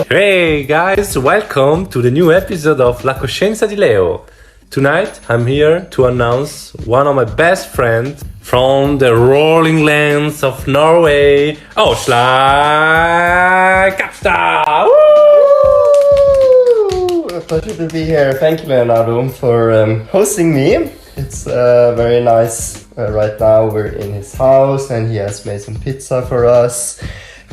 Hey guys, welcome to the new episode of La Coscienza di Leo. Tonight I'm here to announce one of my best friends from the rolling lands of Norway, Äsleik Kapstad! A pleasure to be here. Thank you, Leonardo, for hosting me. It's very nice. Right now we're in his house and he has made some pizza for us.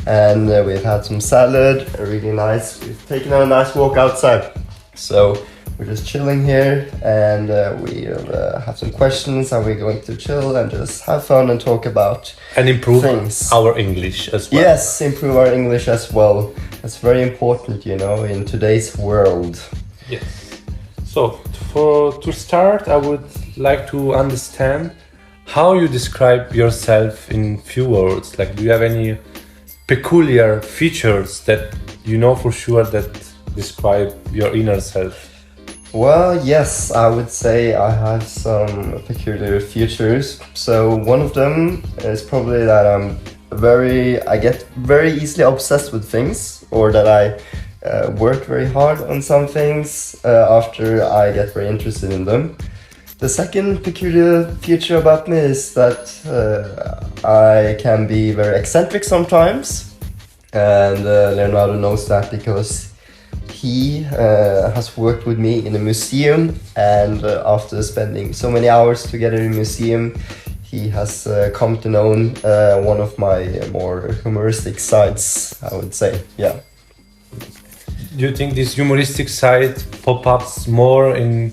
And we've had some salad, really nice. We've taken a nice walk outside. So we're just chilling here and we'll have some questions and we're going to chill and just have fun and talk about And improve things. our English as well. Yes, improve our English as well. That's very important, you know, in today's world. Yes. So, to start, I would like to understand how you describe yourself in few words. Like, do you have any peculiar features that you know for sure that describe your inner self? Well, yes, I would say I have some peculiar features. So one of them is probably that I get very easily obsessed with things, or that I work very hard on some things after I get very interested in them. The second peculiar feature about me is that I can be very eccentric sometimes, and Leonardo knows that because he has worked with me in a museum, and after spending so many hours together in a museum, he has come to know one of my more humoristic sides, I would say. Yeah. Do you think this humoristic side pop-ups more in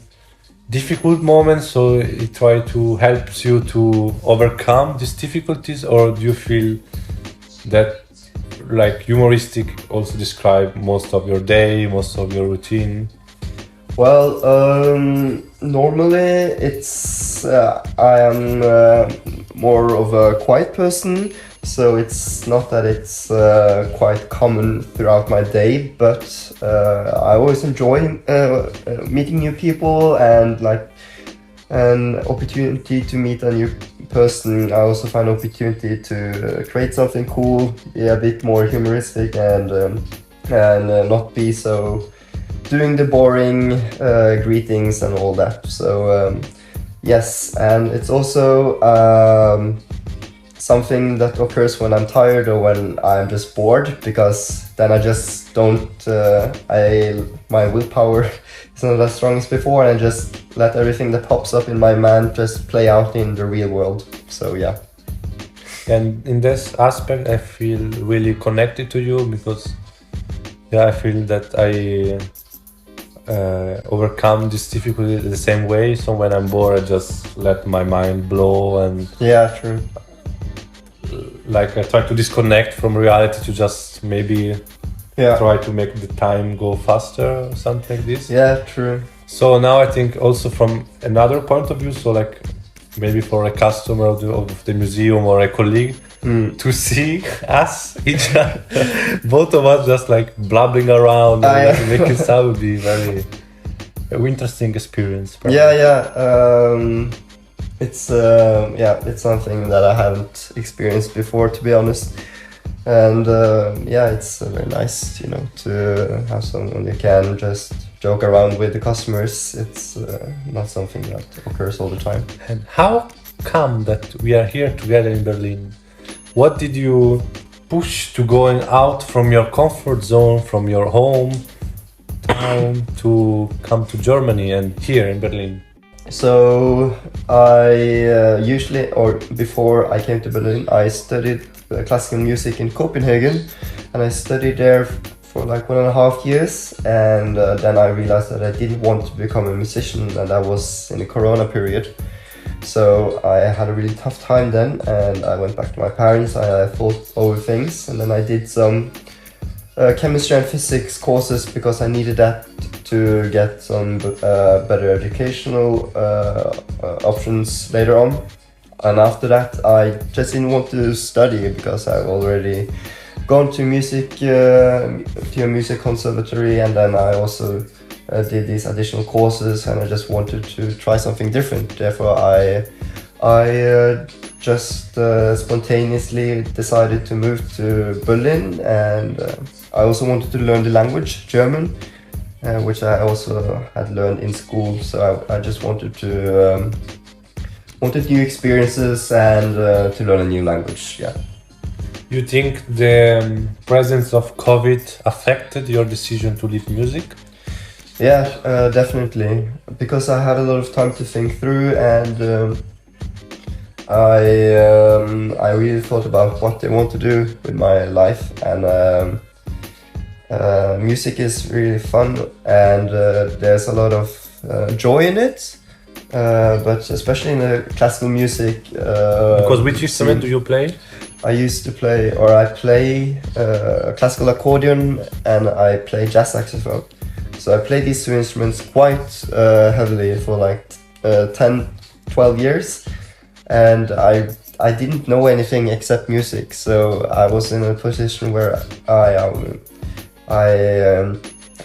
difficult moments, so it try to help you to overcome these difficulties, or do you feel that like humoristic also describe most of your day, most of your routine? Well, normally it's I am more of a quiet person, so it's not that it's quite common throughout my day, but I always enjoy meeting new people and like an opportunity to meet a new person. I also find opportunity to create something cool, be a bit more humoristic and not be so doing the boring greetings and all that. So yes, and it's also something that occurs when I'm tired or when I'm just bored, because then I just don't, my willpower is not as strong as before, and I just let everything that pops up in my mind just play out in the real world. So yeah. And in this aspect, I feel really connected to you because, yeah, I feel that I overcome this difficulty the same way. So when I'm bored, I just let my mind blow and Yeah, true. like I try to disconnect from reality to just maybe Yeah. try to make the time go faster or something like this. Yeah, true. So now I think also from another point of view, so like maybe for a customer of the museum or a colleague to see us, each both of us just like blabbing around and yeah. like, making sound would be very interesting experience. Probably. Yeah. It's something that I haven't experienced before, to be honest. And it's very nice, you know, to have someone you can just joke around with the customers. It's not something that occurs all the time. And how come that we are here together in Berlin? What did you push to going out from your comfort zone, from your home town, to come to Germany and here in Berlin? So I before I came to Berlin, I studied classical music in Copenhagen, and I studied there for like 1.5 years, and then I realized that I didn't want to become a musician, and that was in the Corona period. So I had a really tough time then, and I went back to my parents. I thought over things, and then I did some chemistry and physics courses because I needed that to get some better educational options later on. And after that, I just didn't want to study because I've already gone to a music conservatory, and then I also did these additional courses, and I just wanted to try something different. Therefore, I just spontaneously decided to move to Berlin, and I also wanted to learn the language, German, which I also had learned in school. So I just wanted new experiences and to learn a new language. Yeah. You think the presence of COVID affected your decision to leave music? Yeah, definitely, because I had a lot of time to think through, and I really thought about what I want to do with my life, and music is really fun, and there's a lot of joy in it, but especially in the classical music. Because which instrument do you play? I used to play, or I play classical accordion, and I play jazz saxophone. So I played these two instruments quite heavily for like 10, 12 years, and I didn't know anything except music. So I was in a position where I'm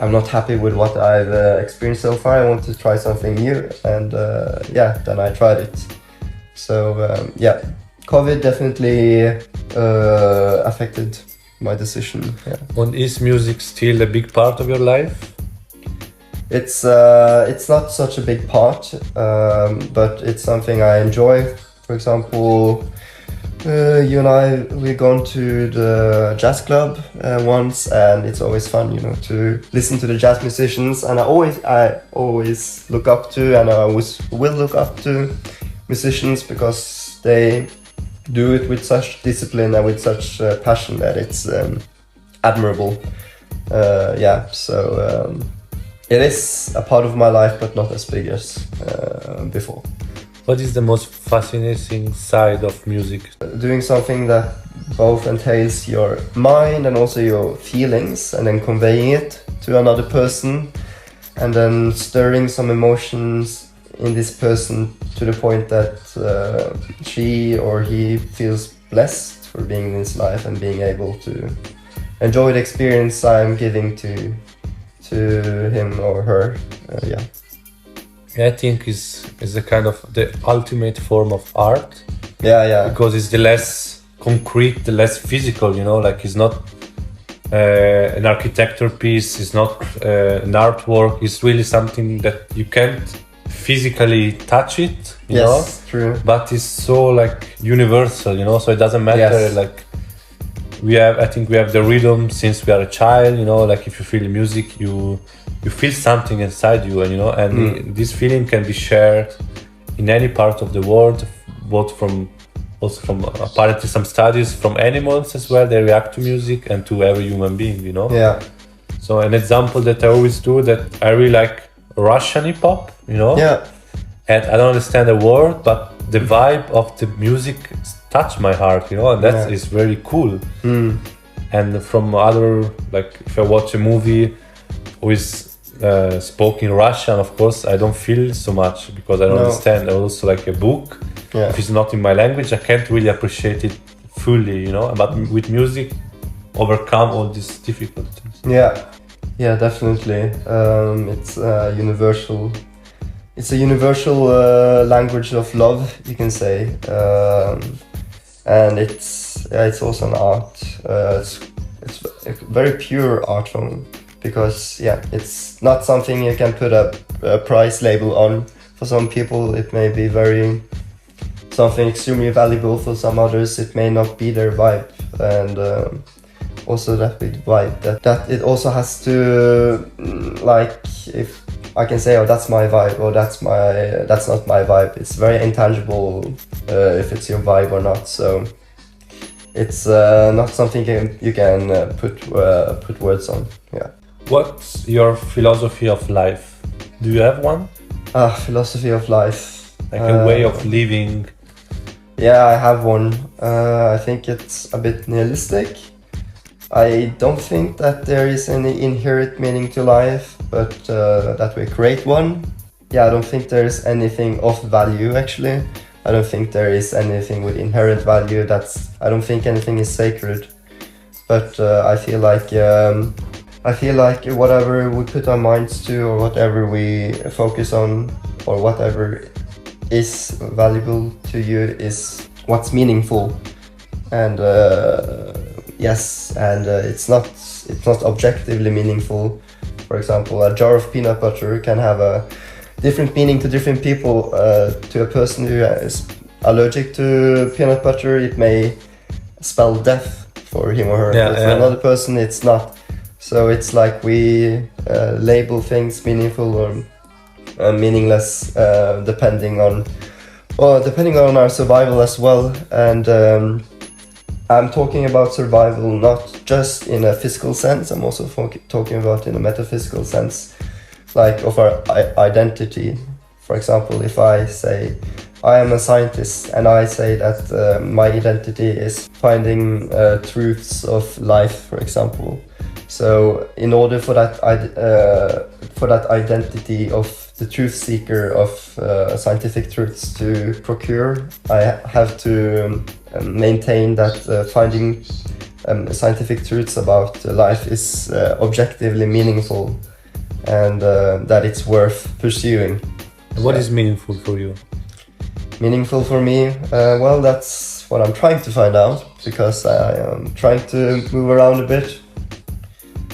not happy with what I've experienced so far. I want to try something new, and then I tried it. So COVID definitely affected my decision. Yeah. And is music still a big part of your life? It's not such a big part, but it's something I enjoy. For example, you and I, we've gone to the jazz club once, and it's always fun, to listen to the jazz musicians. And I always look up to, and I always will look up to musicians, because they do it with such discipline and with such passion that it's admirable. It is a part of my life, but not as big as before. What is the most fascinating side of music? Doing something that both entails your mind and also your feelings, and then conveying it to another person, and then stirring some emotions in this person to the point that she or he feels blessed for being in this life and being able to enjoy the experience I'm giving to him or her. I think is a kind of the ultimate form of art. Yeah. Because it's the less concrete, the less physical. Like it's not an architecture piece. It's not an artwork. It's really something that you can't physically touch it. You know? True. But it's so like universal. So it doesn't matter. Yes. Like I think we have the rhythm since we are a child. Like if you feel music, you feel something inside you, and this feeling can be shared in any part of the world, also from apparently some studies from animals as well. They react to music, and to every human being. Yeah. So an example that I always do, that I really like Russian hip hop. Yeah. And I don't understand a word, but the vibe of the music touch my heart, and that is very cool. And from other, like if I watch a movie with spoken Russian, of course I don't feel so much, because I don't understand. Also like a book, if it's not in my language, I can't really appreciate it fully, but with music, overcome all these difficulties. Yeah, definitely. It's universal. It's a universal language of love, you can say, and it's also an art. It's a very pure art form, because it's not something you can put a price label on. For some people, it may be something extremely valuable. For some others, it may not be their vibe, and also that with vibe that it also has to if I can say, that's my vibe, or that's not my vibe. It's very intangible if it's your vibe or not. So it's not something you can put words on. Yeah. What's your philosophy of life? Do you have one? Philosophy of life. Like a way of living. Yeah, I have one. I think it's a bit nihilistic. I don't think that there is any inherent meaning to life, but that we create one. I don't think there is anything of value, actually. I don't think there is anything with inherent value. I don't think anything is sacred. But I feel like whatever we put our minds to, or whatever we focus on, or whatever is valuable to you is what's meaningful. And yes, and it's not objectively meaningful. For example, a jar of peanut butter can have a different meaning to different people. To a person who is allergic to peanut butter, it may spell death for him or her, but for another person it's not. So it's like we label things meaningful or meaningless depending on our survival as well. And I'm talking about survival not just in a physical sense, I'm also talking about in a metaphysical sense, like of our identity. For example, if I say I am a scientist and I say that my identity is finding truths of life, for example. So in order for that identity of the truth seeker of scientific truths to procure, I have to maintain that finding scientific truths about life is objectively meaningful, and that it's worth pursuing. What is meaningful for you? Meaningful for me? Well, that's what I'm trying to find out, because I am trying to move around a bit.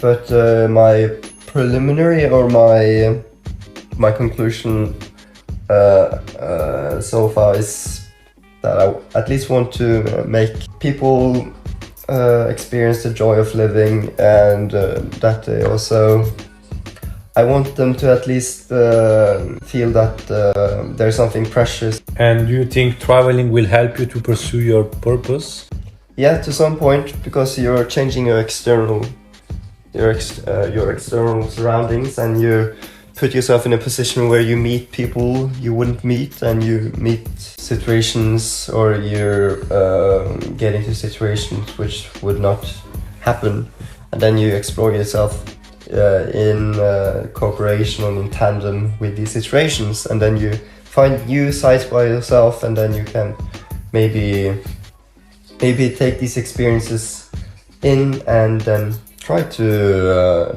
But my preliminary or my conclusion so far is that I at least want to make people experience the joy of living, and that they also, I want them to at least feel that there's something precious. And do you think traveling will help you to pursue your purpose? Yeah, to some point, because you're changing your external surroundings, and you put yourself in a position where you meet people you wouldn't meet, and you meet situations, or you get into situations which would not happen, and then you explore yourself in cooperation and in tandem with these situations, and then you find new sides by yourself, and then you can maybe take these experiences in and then try to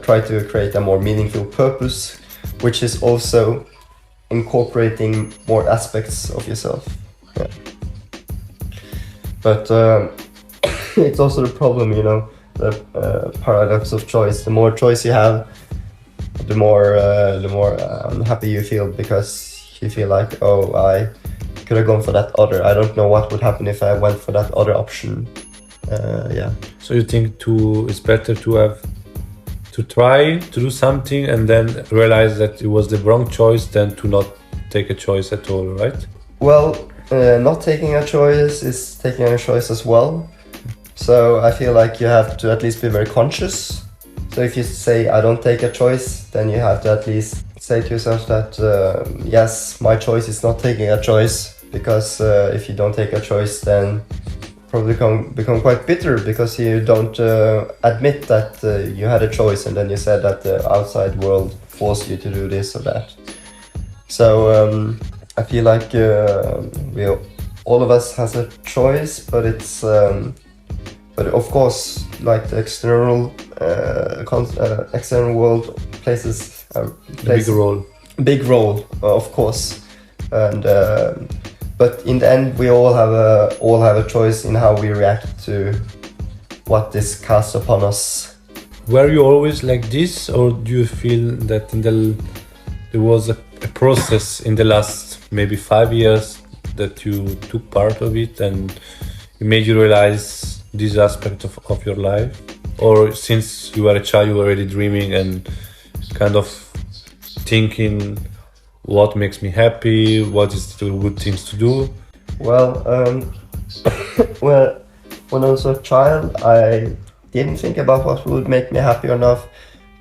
create a more meaningful purpose, which is also incorporating more aspects of yourself. Yeah. But it's also the problem, the paradox of choice. The more choice you have, the more unhappy you feel, because you feel like, oh, I could have gone for that other. I don't know what would happen if I went for that other option. Yeah. So you think it's better to try to do something and then realize that it was the wrong choice than to not take a choice at all, right? Well, not taking a choice is taking a choice as well. So I feel like you have to at least be very conscious. So if you say I don't take a choice, then you have to at least say to yourself that yes, my choice is not taking a choice, because if you don't take a choice, then probably become quite bitter, because you don't admit that you had a choice, and then you said that the outside world forced you to do this or that. So I feel like all of us has a choice, but it's but of course, like the external world plays big role, of course, and but in the end, we all have a choice in how we react to what is cast upon us. Were you always like this, or do you feel that there was a process in the last maybe 5 years that you took part of it and it made you realize this aspect of your life? Or since you were a child, you were already dreaming and kind of thinking, what makes me happy? What is the good things to do? Well, well, when I was a child, I didn't think about what would make me happy or not,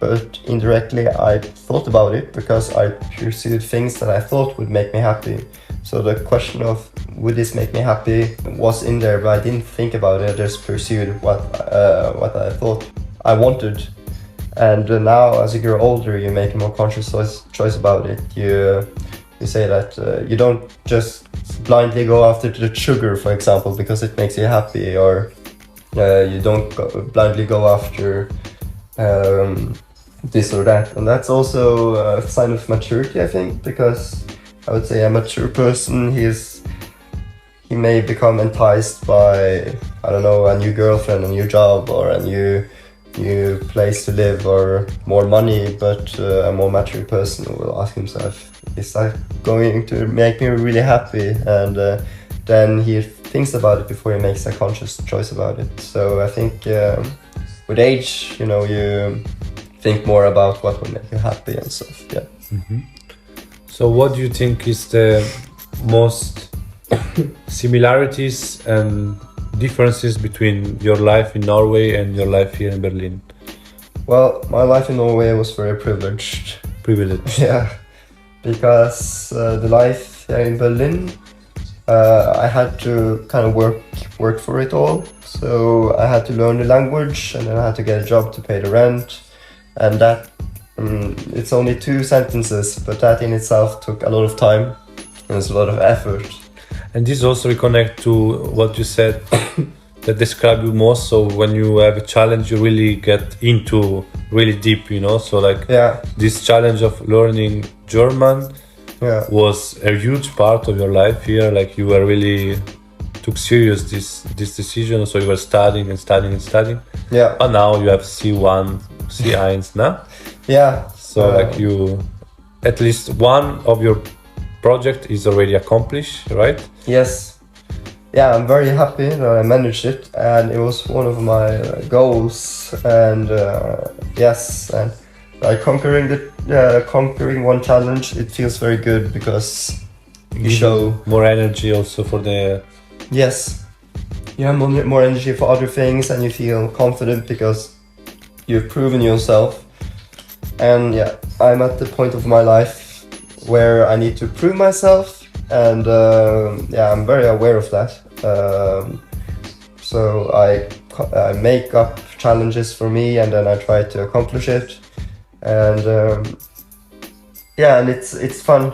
but indirectly I thought about it, because I pursued things that I thought would make me happy. So the question of would this make me happy was in there, but I didn't think about it. I just pursued what I thought I wanted. And now, as you grow older, you make a more conscious choice about it. You say that you don't just blindly go after the sugar, for example, because it makes you happy, or you don't blindly go after this or that. And that's also a sign of maturity, I think, because I would say a mature person, he he may become enticed by, I don't know, a new girlfriend, a new job, or a new place to live, or more money. But a more mature person will ask himself, is that going to make me really happy? And then he thinks about it before he makes a conscious choice about it. So I think with age, you know, you think more about what will make you happy and stuff. Yeah. Mm-hmm. So what do you think is the most similarities and differences between your life in Norway and your life here in Berlin? Well, my life in Norway was very privileged. Privilege. Yeah, because the life here in Berlin, I had to kind of work for it all. So I had to learn the language, and then I had to get a job to pay the rent, and that it's only 2 sentences, but that in itself took a lot of time and it's a lot of effort. And this also reconnect to what you said that describe you most. So when you have a challenge, you really get into really deep, you know. So like this challenge of learning German was a huge part of your life here. Like you were really took serious this decision. So you were studying and studying and studying. Yeah. But now you have C1, C1 now. Yeah. So like you, at least one of your project is already accomplished, right? Yes. Yeah, I'm very happy that I managed it, and it was one of my goals. And yes, and by conquering one challenge, it feels very good because you show more energy also for the. Yes, you have more energy for other things, and you feel confident because you've proven yourself. And yeah, I'm at the point of my life where I need to prove myself, and I'm very aware of that. So I make up challenges for me, and then I try to accomplish it. And and it's fun,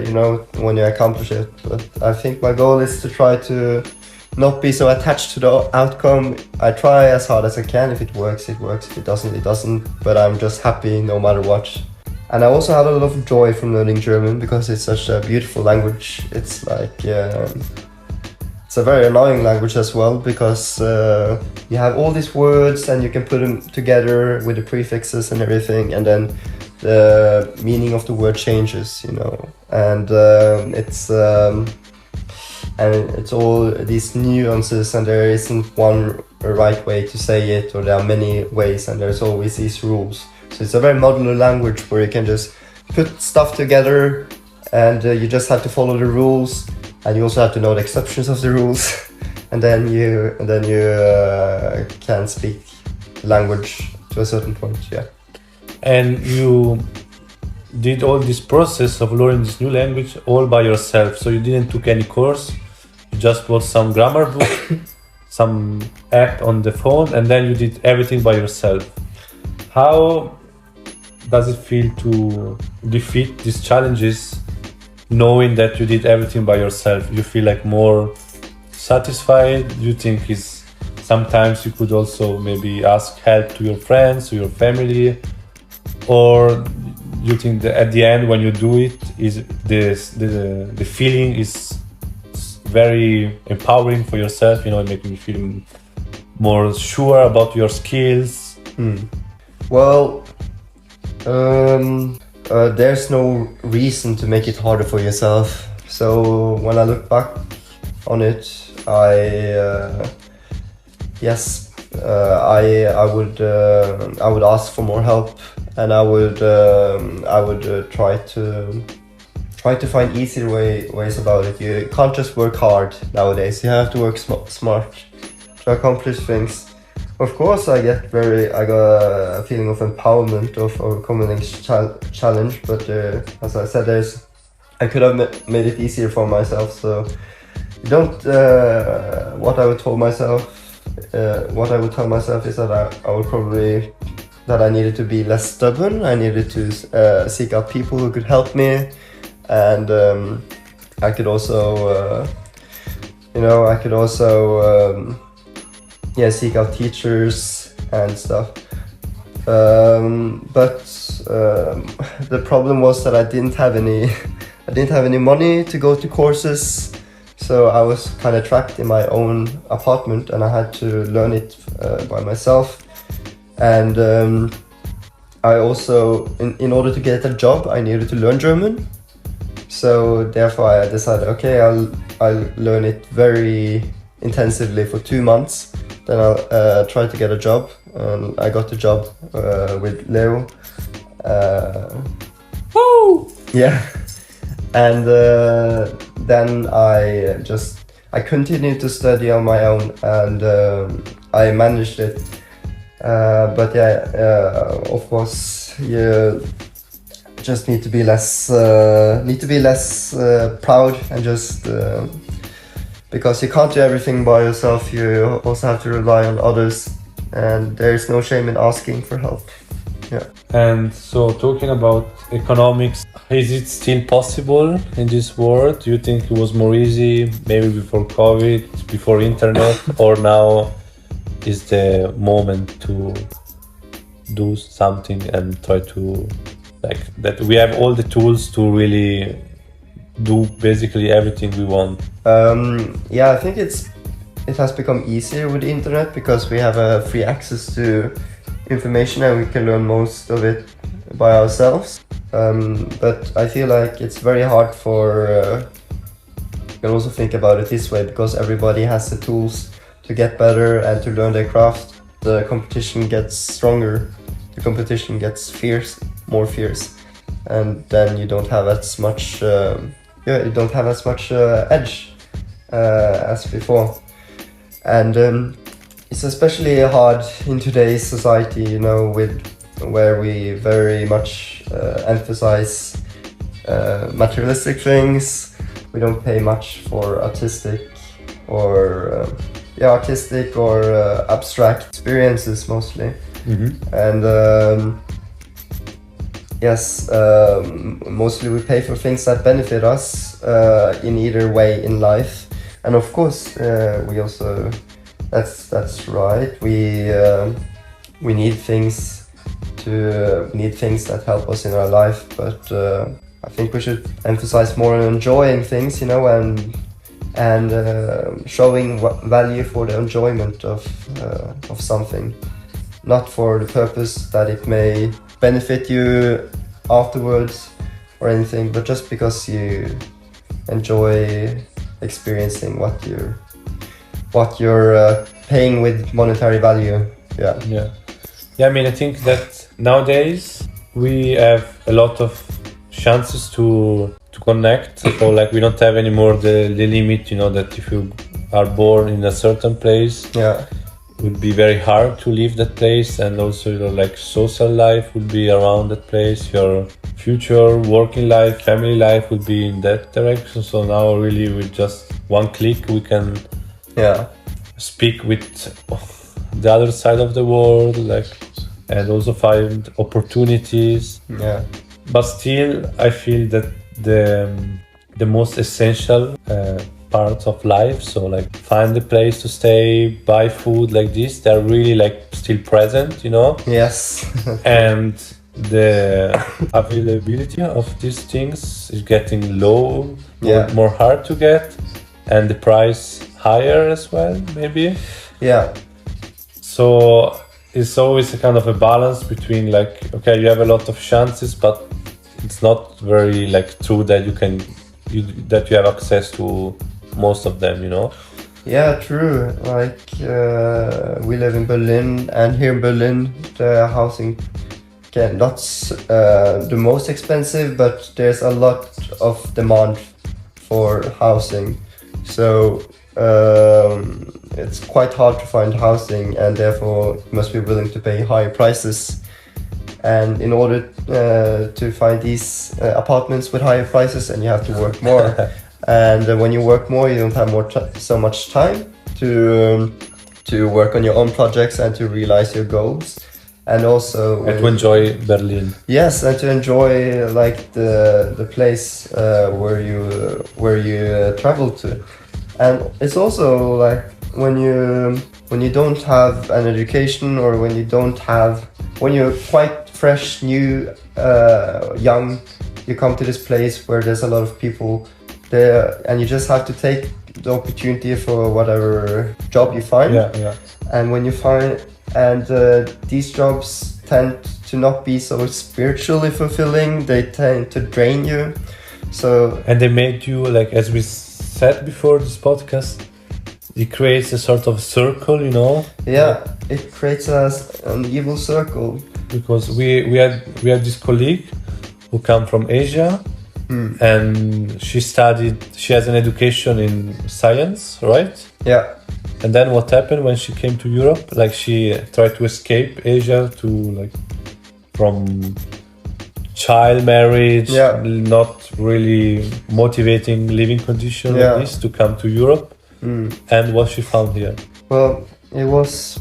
you know, when you accomplish it. But I think my goal is to try to not be so attached to the outcome. I try as hard as I can. If it works, it works. If it doesn't, it doesn't. But I'm just happy no matter what. And I also had a lot of joy from learning German because it's such a beautiful language. It's like, it's a very annoying language as well because you have all these words and you can put them together with the prefixes and everything, and then the meaning of the word changes, you know. And it's all these nuances, and there isn't one right way to say it, or there are many ways, and there's always these rules. So it's a very modular language where you can just put stuff together, and you just have to follow the rules, and you also have to know the exceptions of the rules, and then you can speak language to a certain point. Yeah. And you did all this process of learning this new language all by yourself, so you didn't took any course. You just bought some grammar book, some app on the phone, and then you did everything by yourself. How does it feel to defeat these challenges, knowing that you did everything by yourself? You feel like more satisfied? You think is sometimes you could also maybe ask help to your friends, to your family, or you think that at the end when you do it, is the feeling is very empowering for yourself, you know, making you feel more sure about your skills? Well, there's no reason to make it harder for yourself. So when I look back on it, I would ask for more help, and I would try to find easier ways about it. You can't just work hard nowadays. You have to work smart to accomplish things. Of course, I got a feeling of empowerment of overcoming this challenge, but as I said, I could have made it easier for myself. So what I would tell myself is that I would probably that I needed to be less stubborn. I needed to seek out people who could help me, and I could also seek out teachers and stuff. But the problem was that I didn't have any money to go to courses. So I was kind of trapped in my own apartment, and I had to learn it by myself. And I also, in order to get a job, I needed to learn German. So therefore I decided, okay, I'll learn it very intensively for 2 months. Then I'll try to get a job, and I got a job with Leo. Woo! Yeah, and then I continued to study on my own, and I managed it. But yeah, of course, you just need to be less proud, and just because you can't do everything by yourself, you also have to rely on others, and there is no shame in asking for help. Yeah. And so, talking about economics, is it still possible in this world? Do you think it was more easy maybe before COVID, before internet, or now is the moment to do something and try to, like, that we have all the tools to really do basically everything we want? Yeah, I think it has become easier with the internet, because we have free access to information, and we can learn most of it by ourselves. But I feel like it's very hard for you can also think about it this way, because everybody has the tools to get better and to learn their craft. The competition gets stronger, the competition gets more fierce, and then you don't have as much edge as before. And it's especially hard in today's society, you know, where we very much emphasize materialistic things. We don't pay much for artistic or abstract experiences mostly. Mm-hmm. And yes, mostly we pay for things that benefit us in either way in life. And of course, we also, that's right. We need things that help us in our life, but I think we should emphasize more on enjoying things, you know, and showing value for the enjoyment of something, not for the purpose that it may benefit you afterwards or anything, but just because you enjoy experiencing what you're paying with monetary value. Yeah. I mean, I think that nowadays we have a lot of chances to connect. So like we don't have anymore the limit, you know, that if you are born in a certain place, Yeah. it would be very hard to leave that place, and also your like social life would be around that place, your future working life, family life would be in that direction. So now really with just one click we can speak with the other side of the world, like, and also find opportunities. Yeah. But still, I feel that the most essential parts of life, so like find a place to stay, buy food, like this, they're really like still present, you know. Yes. And the availability of these things is getting low, more hard to get, and the price higher as well, maybe. Yeah. So it's always a kind of a balance between like, okay, you have a lot of chances, but it's not very like true that that you have access to most of them, you know. Yeah, true. Like we live in Berlin, and here in Berlin the housing not the most expensive, but there's a lot of demand for housing, so it's quite hard to find housing, and therefore you must be willing to pay high prices. And in order to find these apartments with higher prices, and you have to work more. And when you work more, you don't have so much time to work on your own projects and to realize your goals, and also and to enjoy Berlin. Yes, and to enjoy like the place where you travel to. And it's also like when you don't have an education, or when you're quite fresh, new, young, you come to this place where there's a lot of people there, and you just have to take the opportunity for whatever job you find. Yeah. And when you find, and these jobs tend to not be so spiritually fulfilling, they tend to drain you. So, and they made you, like, as we said before this podcast, it creates a sort of circle, you know. Yeah, it creates an evil circle. Because we had this colleague who come from Asia, and she has an education in science, right? Yeah. And then what happened when she came to Europe? Like, she tried to escape Asia to, like, from child marriage, not really motivating living condition like this, to come to Europe. And what she found here? Well, it was,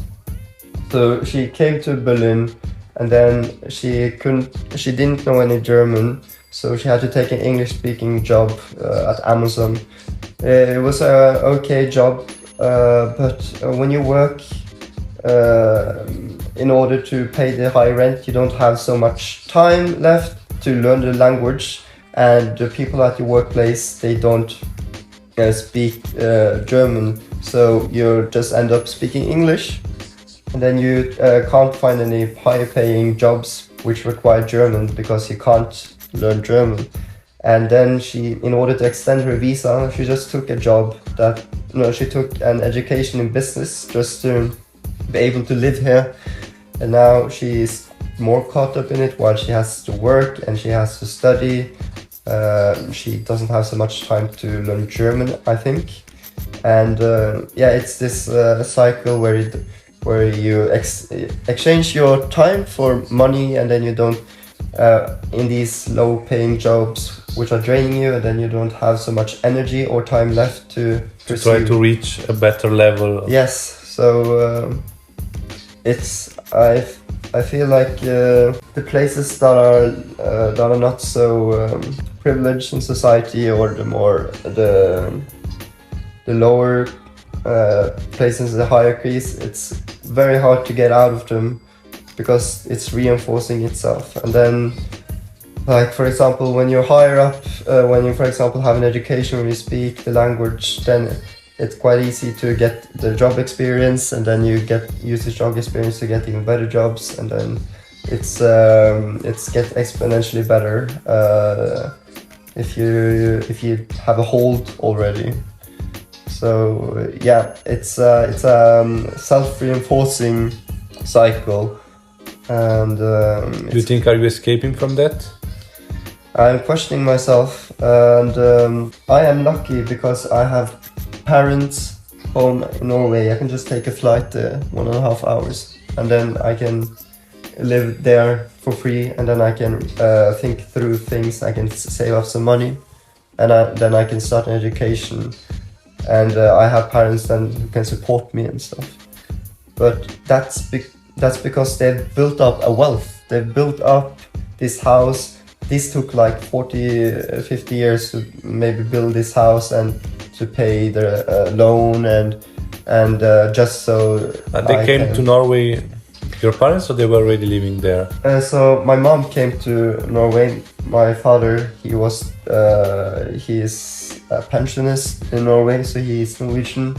so she came to Berlin, and then she didn't know any German, so she had to take an English-speaking job at Amazon. It was an okay job, but when you work in order to pay the high rent, you don't have so much time left to learn the language, and the people at your workplace, they don't speak German, so you just end up speaking English, and then you can't find any high-paying jobs which require German because you can't learn German. And then she, in order to extend her visa, she just took a job she took an education in business just to be able to live here, and now she's more caught up in it while she has to work and she has to study. She doesn't have so much time to learn German, I think. And it's this cycle where you exchange your time for money, and then you don't in these low-paying jobs which are draining you, and then you don't have so much energy or time left to try to reach a better level. Yes, so I feel like the places that are not so privileged in society, or the lower places, the hierarchies, it's very hard to get out of them because it's reinforcing itself. And then, like, for example, when you're higher up, when you, for example, have an education where you speak the language, then it's quite easy to get the job experience, and then you use this job experience to get even better jobs, and then it's get exponentially better if you have a hold already. So it's a self-reinforcing cycle. And do you think, are you escaping from that? I'm questioning myself, and I am lucky because I have parents home in Norway. I can just take a flight 1.5 hours, and then I can live there for free, and then I can think through things. I can save up some money, and then I can start an education, and I have parents then who can support me and stuff. But that's because they've built up a wealth. They've built up this house. This took like 40-50 years to maybe build this house and to pay the loan, and just so they came to Norway. Your parents, or they were already living there? So my mom came to Norway. My father, he is a pensionist in Norway, so he is Norwegian.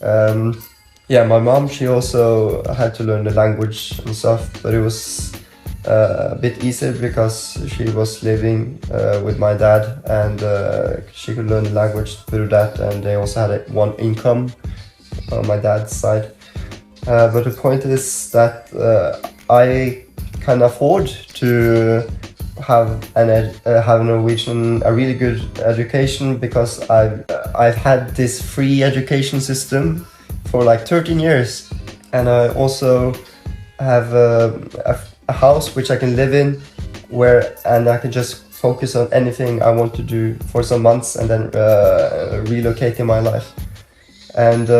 My mom, she also had to learn the language and stuff, but it was a bit easier because she was living with my dad, and she could learn the language through that, and they also had one income on my dad's side. But the point is that I can afford to have a really good education because I've had this free education system for like 13 years, and I also have a house which I can live in, and I can just focus on anything I want to do for some months, and then relocate in my life. And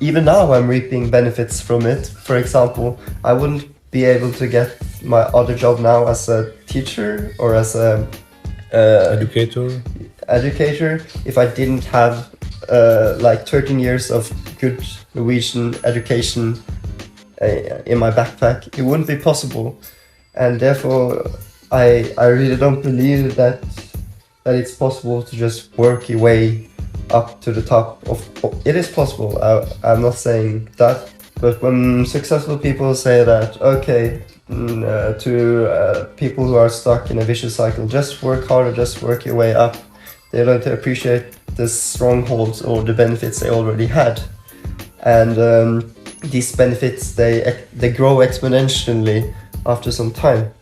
even now I'm reaping benefits from it. For example, I wouldn't be able to get my other job now as a teacher or as a educator if I didn't have like 13 years of good Norwegian education in my backpack. It wouldn't be possible, and therefore I really don't believe that it's possible to just work your way up to the top of it is possible. I'm not saying that, but when successful people say that, okay, to people who are stuck in a vicious cycle, just work harder, just work your way up, they learn to appreciate the strongholds or the benefits they already had, and these benefits they grow exponentially after some time,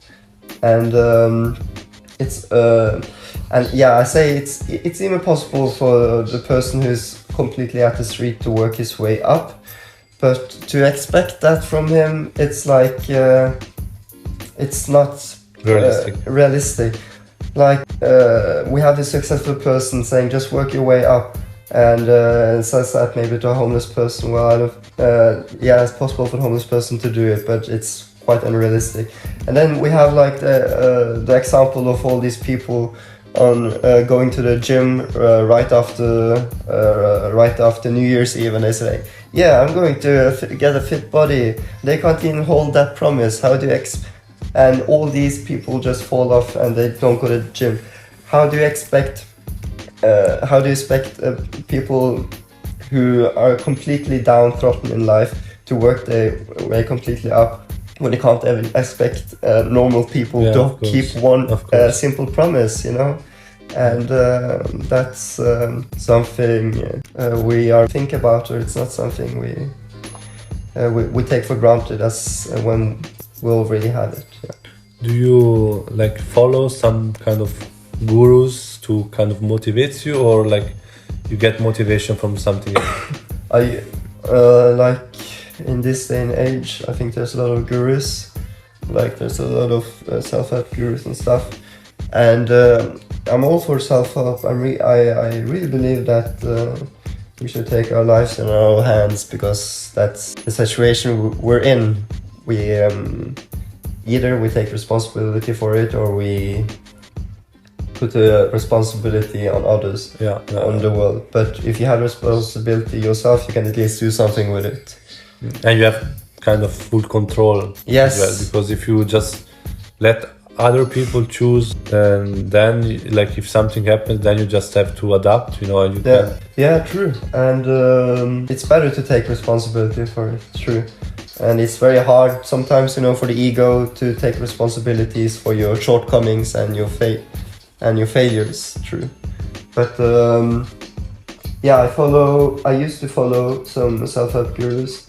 and it's and yeah, I say it's even possible for the person who's completely at the street to work his way up, but to expect that from him, it's like it's not realistic. Like we have this successful person saying just work your way up, and says that maybe to a homeless person. Well, I don't. Yeah, it's possible for a homeless person to do it, but it's quite unrealistic. And then we have like the example of all these people on going to the gym right after New Year's Eve, and they say, yeah, I'm going to get a fit body. They can't even hold that promise. How do you and all these people just fall off and they don't go to the gym. How do you expect people who are completely downtrodden in life to work their way completely up when you can't even expect normal people to keep one simple promise, you know? And that's something we are think about, or it's not something we take for granted as when we already have it. Yeah. Do you like follow some kind of gurus to kind of motivate you, or like you get motivation from something else? I like in this day and age, I think there's a lot of gurus, like there's a lot of self-help gurus and stuff, and I'm all for self-help. I really believe that we should take our lives in our own hands, because that's the situation we're in. We either we take responsibility for it, or we put the responsibility on others, on the world. But if you have responsibility yourself, you can at least do something with it. And you have kind of full control. Yes. As well, because if you just let other people choose, and then like if something happens, then you just have to adapt, you know. And you yeah, true. And it's better to take responsibility for it. True. And it's very hard sometimes, you know, for the ego to take responsibilities for your shortcomings and your failures. True. But yeah, I used to follow some self-help gurus,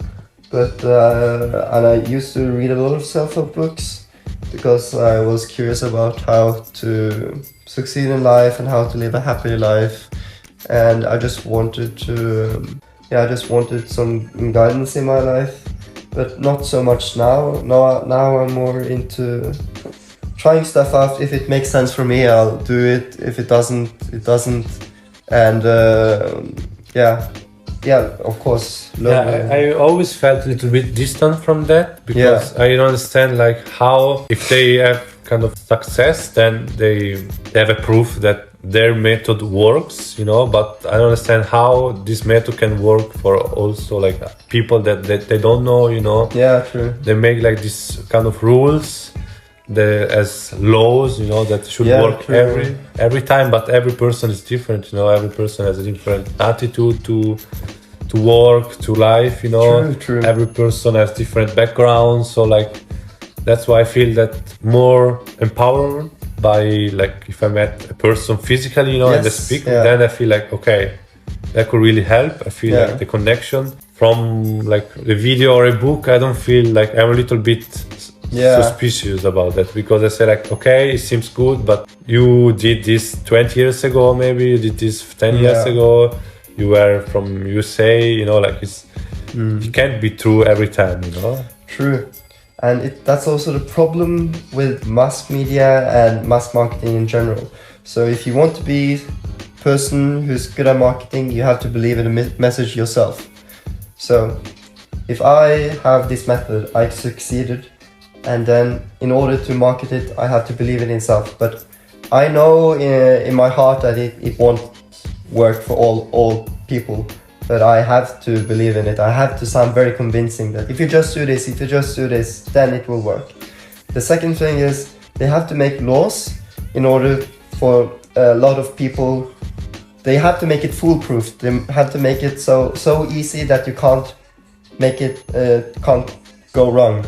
but and I used to read a lot of self-help books, because I was curious about how to succeed in life and how to live a happy life, and I just wanted some guidance in my life. But not so much now. Now I'm more into trying stuff out. If it makes sense for me, I'll do it. If it doesn't, it doesn't. And yeah, of course. I always felt a little bit distant from that, because I don't understand like how, if they have kind of success, then they have a proof that their method works, you know, but I don't understand how this method can work for also like people that they don't know, you know. Yeah, true. They make like this kind of rules as laws, you know, that should work every time, but every person is different, you know. Every person has a different attitude to work, to life, you know. True. Every person has different backgrounds, so like that's why I feel that more empowered by, like, if I met a person physically, you know, and they speak, then I feel like, okay, that could really help. I feel like the connection from like the video or a book, I don't feel like, I'm a little bit suspicious about that, because I say like, okay, it seems good, but you did this 20 years ago, maybe you did this 10 years ago, you were from USA, you know, like it can't be true every time, you know. True. And that's also the problem with mass media and mass marketing in general. So if you want to be a person who's good at marketing, you have to believe in the message yourself. So if I have this method, I succeeded, and then in order to market it, I have to believe in itself. But I know in my heart that it won't work for all people. But I have to believe in it. I have to sound very convincing that if you just do this, then it will work. The second thing is they have to make laws in order for a lot of people they have to make it foolproof. They have to make it so easy that you can't make it can't go wrong.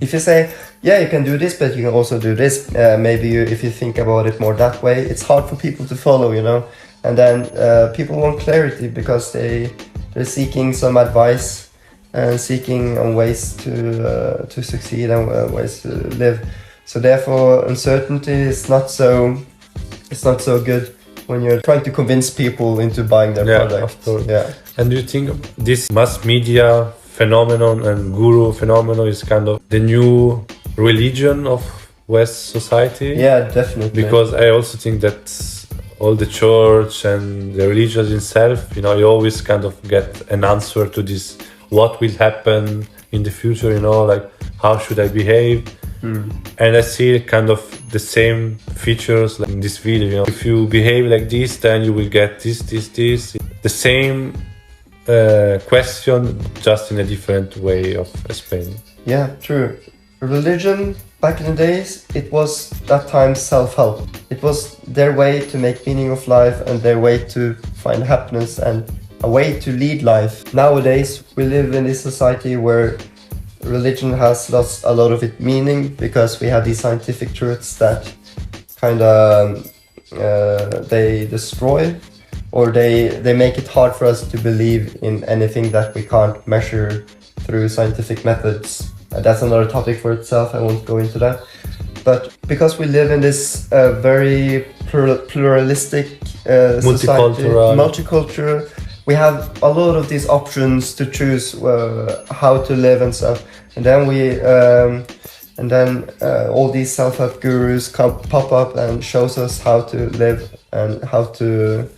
If you say, yeah, you can do this, but you can also do this, maybe if you think about it more that way, it's hard for people to follow, you know. And then people want clarity because they're seeking some advice and seeking on ways to succeed and ways to live. So therefore, uncertainty is not so good when you're trying to convince people into buying their product. Of course. Yeah. And do you think this mass media phenomenon and guru phenomenon is kind of the new religion of West society? Yeah, definitely. Because I also think that all the church and the religion itself, you know, you always kind of get an answer to this, what will happen in the future, you know, like how should I behave? And I see kind of the same features like in this video, you know, if you behave like this, then you will get this. The same question, just in a different way of explaining. Yeah, true. Religion, back in the days, it was that time self-help. It was their way to make meaning of life and their way to find happiness and a way to lead life. Nowadays, we live in this society where religion has lost a lot of its meaning because we have these scientific truths that kind of they destroy or they make it hard for us to believe in anything that we can't measure through scientific methods. That's another topic for itself, I won't go into that. But because we live in this very pluralistic society, multicultural, we have a lot of these options to choose how to live and stuff. And then all these self-help gurus pop up and shows us how to live and how to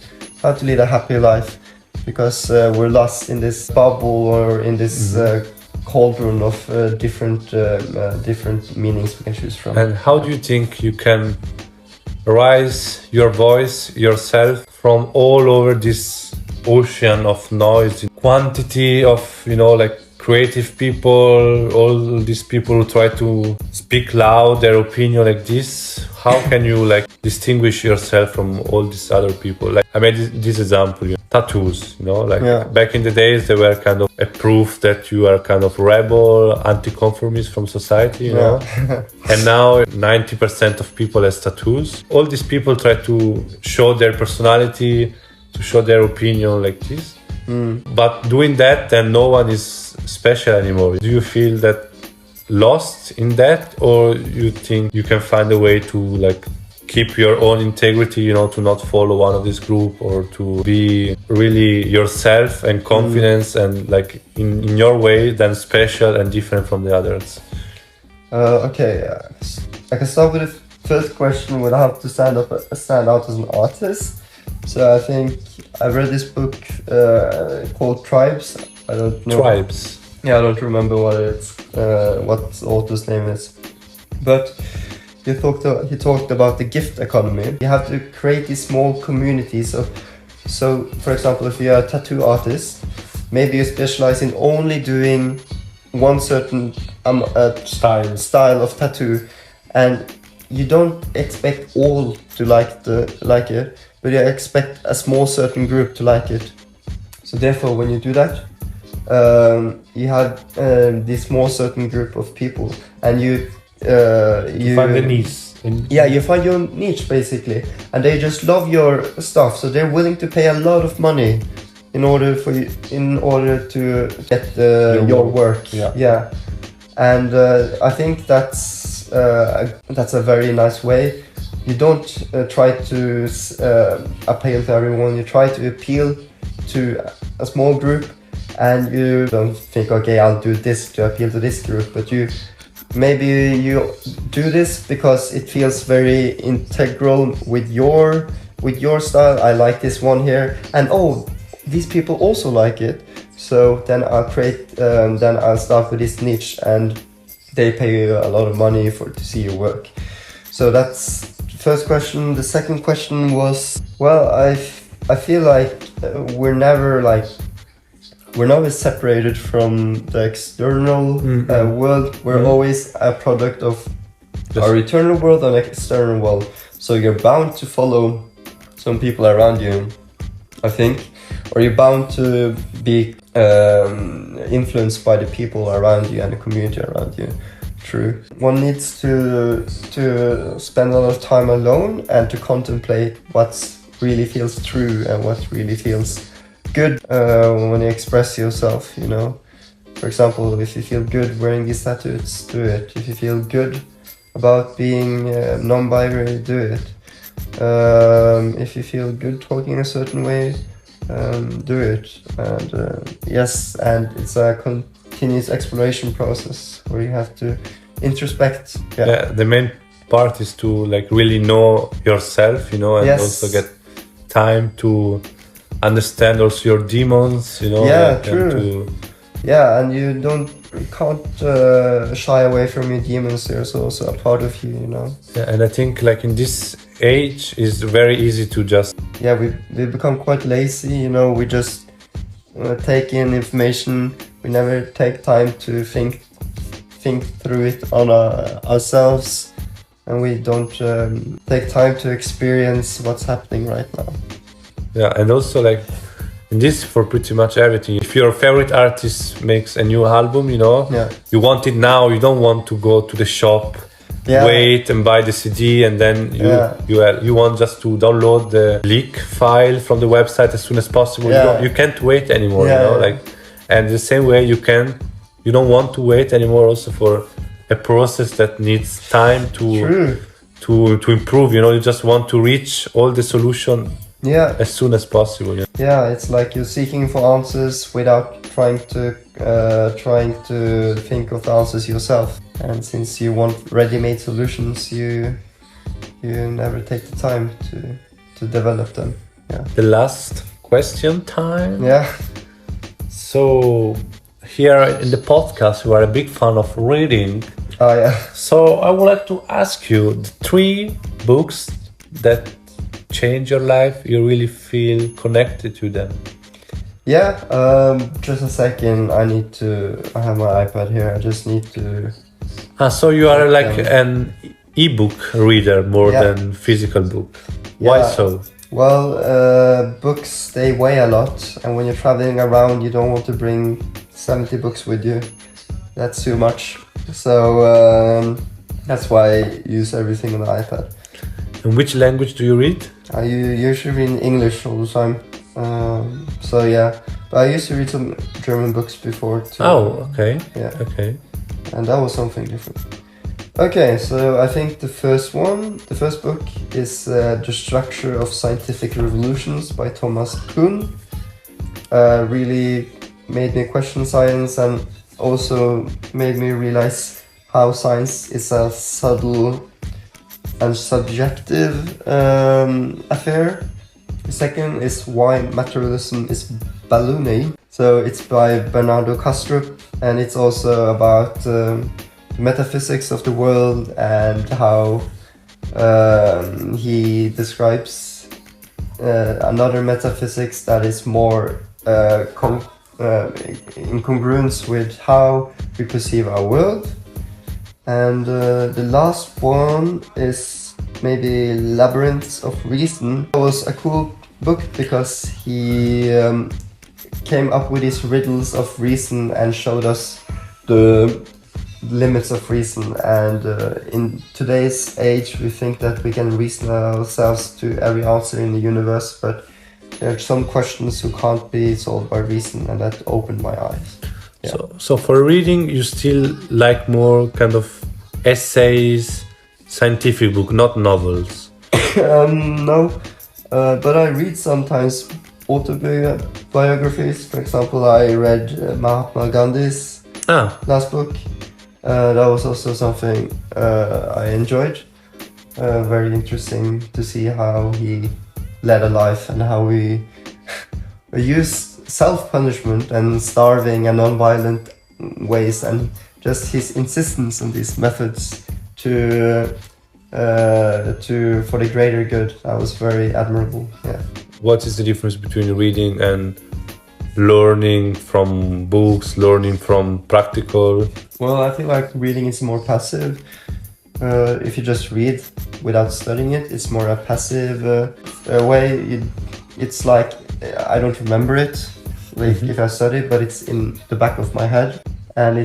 lead a happy life, because we're lost in this bubble or in this cauldron of different meanings we can choose from. And how do you think you can raise your voice yourself from all over this ocean of noise, quantity of, you know, like creative people, all these people who try to speak loud their opinion like this? How can you like distinguish yourself from all these other people? Like I made this example, you know, tattoos, you know, like back in the days they were kind of a proof that you are kind of rebel, anti-conformist from society, you know. And now 90% of people has tattoos. All these people try to show their personality, to show their opinion like this. But doing that, then no one is special anymore. Do you feel that lost in that, or you think you can find a way to like keep your own integrity, you know, to not follow one of this group, or to be really yourself and confidence and like in your way, then special and different from the others? Okay, I can start with the first question. Would I have to stand out as an artist? So I think I read this book called Tribes. I don't know. Tribes. Yeah, I don't remember what the author's name is. But he talked about the gift economy. You have to create these small communities of. So, for example, if you're a tattoo artist, maybe you specialize in only doing one certain style of tattoo, and you don't expect all to like it, but you expect a small certain group to like it. So therefore, when you do that, you have this small certain group of people, and you find the niche. Yeah, you find your niche basically, and they just love your stuff, so they're willing to pay a lot of money in order to get your work. Yeah. And I think that's a very nice way. You don't try to appeal to everyone. You try to appeal to a small group, and you don't think, okay, I'll do this to appeal to this group, but maybe you do this because it feels very integral with your style. I like this one here, and oh, these people also like it. So then I'll start with this niche, and they pay you a lot of money to see your work. So that's the first question. The second question was, well, I feel like we're never separated from the external world. We're always a product of our internal world and external world. So you're bound to follow some people around you. I think, or you're bound to be influenced by the people around you and the community around you. True. One needs to spend a lot of time alone and to contemplate what really feels true and what really feels good when you express yourself, you know. For example, if you feel good wearing these tattoos, do it. If you feel good about being non-binary, do it. If you feel good talking a certain way, do it. And yes, and it's a continuous exploration process where you have to introspect. Yeah, the main part is to like really know yourself, you know, and also get time to understand also your demons, you know. Yeah, like, true. Yeah, and you can't shy away from your demons. There's also a part of you, you know. Yeah, and I think like in this age is very easy to just... Yeah, we become quite lazy, you know. We just take in information. We never take time to think through it on ourselves, and we don't take time to experience what's happening right now. Yeah, and also like in this for pretty much everything. If your favorite artist makes a new album, you know, you want it now. You don't want to go to the shop, wait and buy the CD, and then you want just to download the leak file from the website as soon as possible. You can't wait anymore, you know, like, and the same way you don't want to wait anymore also for a process that needs time to improve, you know. You just want to reach all the solution as soon as possible. Yeah, it's like you're seeking for answers without trying to think of the answers yourself. And since you want ready-made solutions, you never take the time to develop them. Yeah. The last question time. Yeah. So here in the podcast, we are a big fan of reading. Oh yeah. So I would like to ask you the 3 books that change your life. You really feel connected to them. Yeah. Just a second. I have my iPad here. I just need to. So you are like an ebook reader more than physical book. Why so? Well, books, they weigh a lot, and when you're traveling around, you don't want to bring 70 books with you. That's too much. So that's why I use everything on the iPad. In which language do you read? I usually read in English all the time. So yeah, but I used to read some German books before too. Oh, okay. Yeah. Okay. And that was something different. Okay, so I think the first book is The Structure of Scientific Revolutions by Thomas Kuhn. Really made me question science and also made me realize how science is a subtle and subjective affair. The second is Why Materialism is Ballooning. So it's by Bernardo Kastrup, and it's also about metaphysics of the world and how he describes another metaphysics that is more in congruence with how we perceive our world. And the last one is maybe Labyrinths of Reason. It was a cool book because he came up with these riddles of reason and showed us the limits of reason. And in today's age, we think that we can reason ourselves to every answer in the universe, but there are some questions who can't be solved by reason, and that opened my eyes. Yeah. So for reading, you still like more kind of essays, scientific book, not novels? No, but I read sometimes autobiographies. For example, I read Mahatma Gandhi's last book. That was also something I enjoyed. Very interesting to see how he led a life and how we use self-punishment and starving and non-violent ways, and just his insistence on these methods for the greater good. That was very admirable. Yeah. What is the difference between reading and learning from books, learning from practical? Well, I feel like reading is more passive. If you just read without studying it, it's more a passive way. It's like I don't remember it, like if I study, but it's in the back of my head, and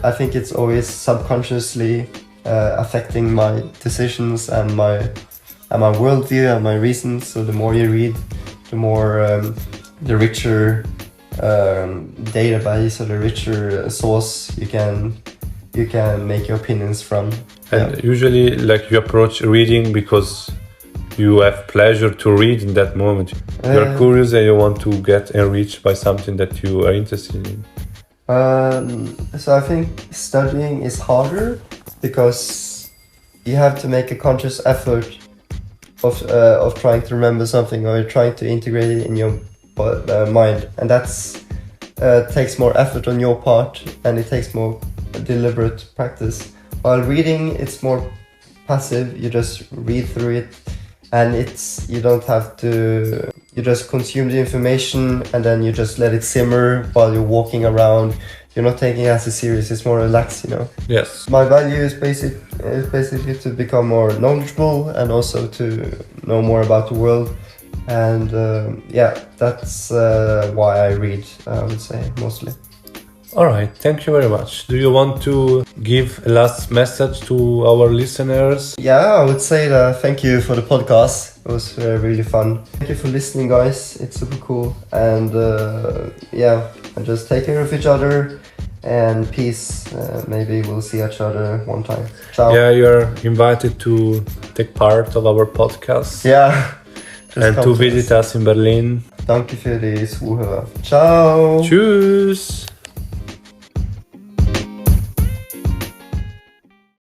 I think it's always subconsciously affecting my decisions and my worldview and my reasons. So the more you read, the more the richer database or the richer source you can make your opinions from. And usually, like, you approach reading because you have pleasure to read in that moment. You're curious and you want to get enriched by something that you are interested in. So I think studying is harder because you have to make a conscious effort of trying to remember something or trying to integrate it in your mind, and that's takes more effort on your part, and it takes more deliberate practice. While reading, it's more passive. You just read through it, and you don't have to. You just consume the information, and then you just let it simmer while you're walking around. You're not taking it as a serious. It's more relaxed, you know. Yes. My value is basically to become more knowledgeable and also to know more about the world. And that's why I read, I would say, mostly. All right, thank you very much. Do you want to give a last message to our listeners? Yeah, I would say thank you for the podcast. It was really fun. Thank you for listening, guys. It's super cool. And and just take care of each other. And peace. Maybe we'll see each other one time. Ciao. Yeah, you're invited to take part of our podcast. Yeah. And to visit us in Berlin. Danke für die Zuhörer. Ciao. Tschüss.